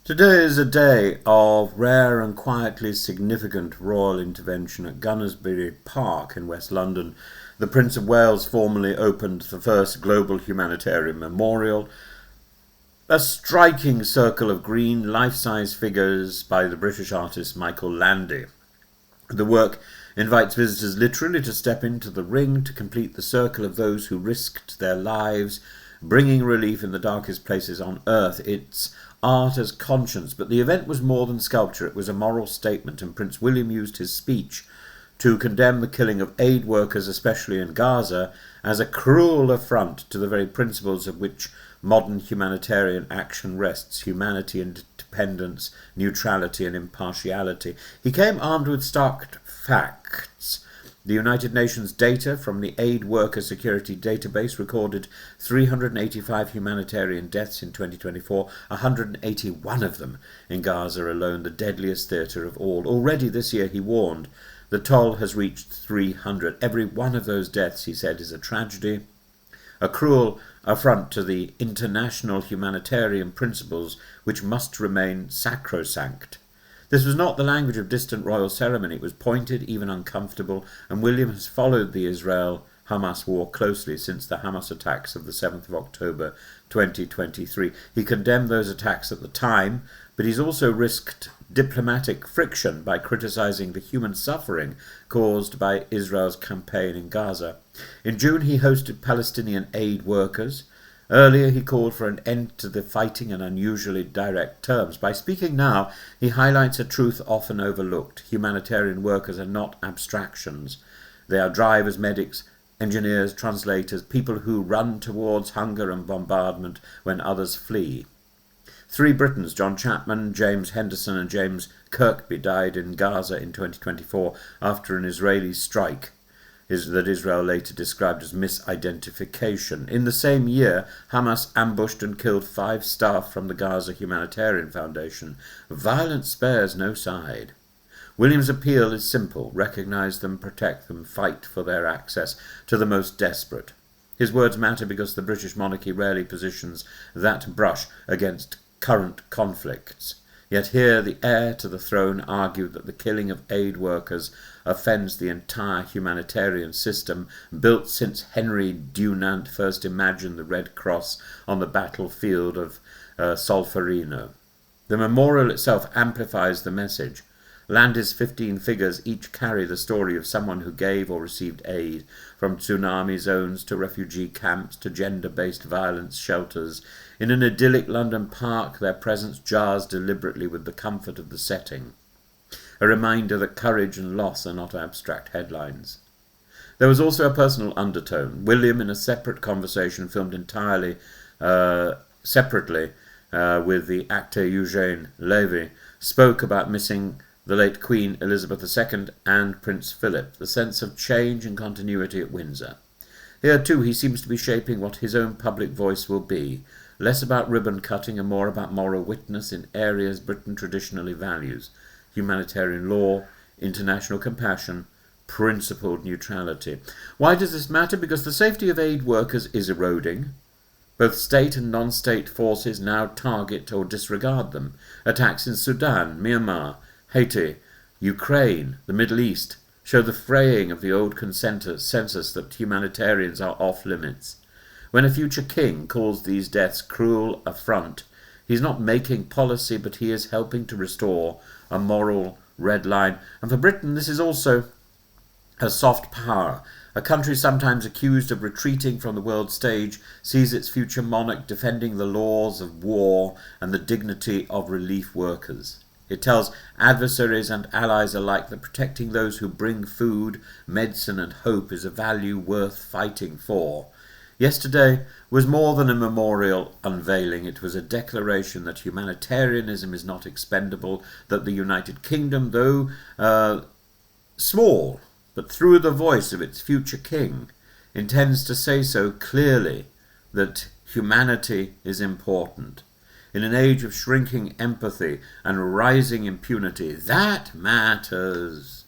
Today is a day of rare and quietly significant royal intervention at Gunnersbury Park in West London. The Prince of Wales formally opened the first global humanitarian memorial, a striking circle of green life-size figures by the British artist Michael Landy. The work invites visitors literally to step into the ring to complete the circle of those who risked their lives, bringing relief in the darkest places on earth. It's art as conscience, but the event was more than sculpture. It was a moral statement, and Prince William used his speech to condemn the killing of aid workers, especially in Gaza, as a cruel affront to the very principles of which modern humanitarian action rests: humanity, independence, neutrality and impartiality. He came armed with stark facts. The United Nations data from the Aid Worker Security Database recorded 385 humanitarian deaths in 2024, 181 of them in Gaza alone, the deadliest theatre of all. Already this year, he warned, the toll has reached 300. Every one of those deaths, he said, is a tragedy, a cruel affront to the international humanitarian principles which must remain sacrosanct. This was not the language of distant royal ceremony. It was pointed, even uncomfortable, and William has followed the Israel-Hamas war closely since the Hamas attacks of the 7th of October 2023. He condemned those attacks at the time, but he's also risked diplomatic friction by criticizing the human suffering caused by Israel's campaign in Gaza. In June, he hosted Palestinian aid workers. Earlier, he called for an end to the fighting in unusually direct terms. By speaking now, he highlights a truth often overlooked. Humanitarian workers are not abstractions. They are drivers, medics, engineers, translators, people who run towards hunger and bombardment when others flee. 3 Britons, John Chapman, James Henderson and James Kirkby, died in Gaza in 2024 after an Israeli strike that Israel later described as misidentification. In the same year, Hamas ambushed and killed 5 staff from the Gaza Humanitarian Foundation. Violence spares no side. William's appeal is simple: recognize them, protect them, fight for their access to the most desperate. His words matter because the British monarchy rarely positions that brush against current conflicts. Yet here the heir to the throne argued that the killing of aid workers offends the entire humanitarian system built since Henry Dunant first imagined the Red Cross on the battlefield of Solferino. The memorial itself amplifies the message. Landy's 15 figures each carry the story of someone who gave or received aid, from tsunami zones to refugee camps to gender-based violence shelters. In an idyllic London park, their presence jars deliberately with the comfort of the setting, a reminder that courage and loss are not abstract headlines. There was also a personal undertone. William, in a separate conversation filmed entirely separately with the actor Eugene Levy, spoke about missing the late Queen Elizabeth II and Prince Philip, the sense of change and continuity at Windsor. Here too he seems to be shaping what his own public voice will be, less about ribbon cutting and more about moral witness in areas Britain traditionally values: humanitarian law, international compassion, principled neutrality. Why does this matter? Because the safety of aid workers is eroding. Both state and non-state forces now target or disregard them. Attacks in Sudan, Myanmar, Haiti, Ukraine, the Middle East show the fraying of the old consensus that humanitarians are off limits. When a future king calls these deaths cruel affront, he's not making policy, but he is helping to restore a moral red line. And for Britain, this is also a soft power. A country sometimes accused of retreating from the world stage sees its future monarch defending the laws of war and the dignity of relief workers. It tells adversaries and allies alike that protecting those who bring food, medicine and hope is a value worth fighting for. Yesterday was more than a memorial unveiling. It was a declaration that humanitarianism is not expendable, that the United Kingdom, though small, but through the voice of its future king, intends to say so clearly, that humanity is important. In an age of shrinking empathy and rising impunity, that matters.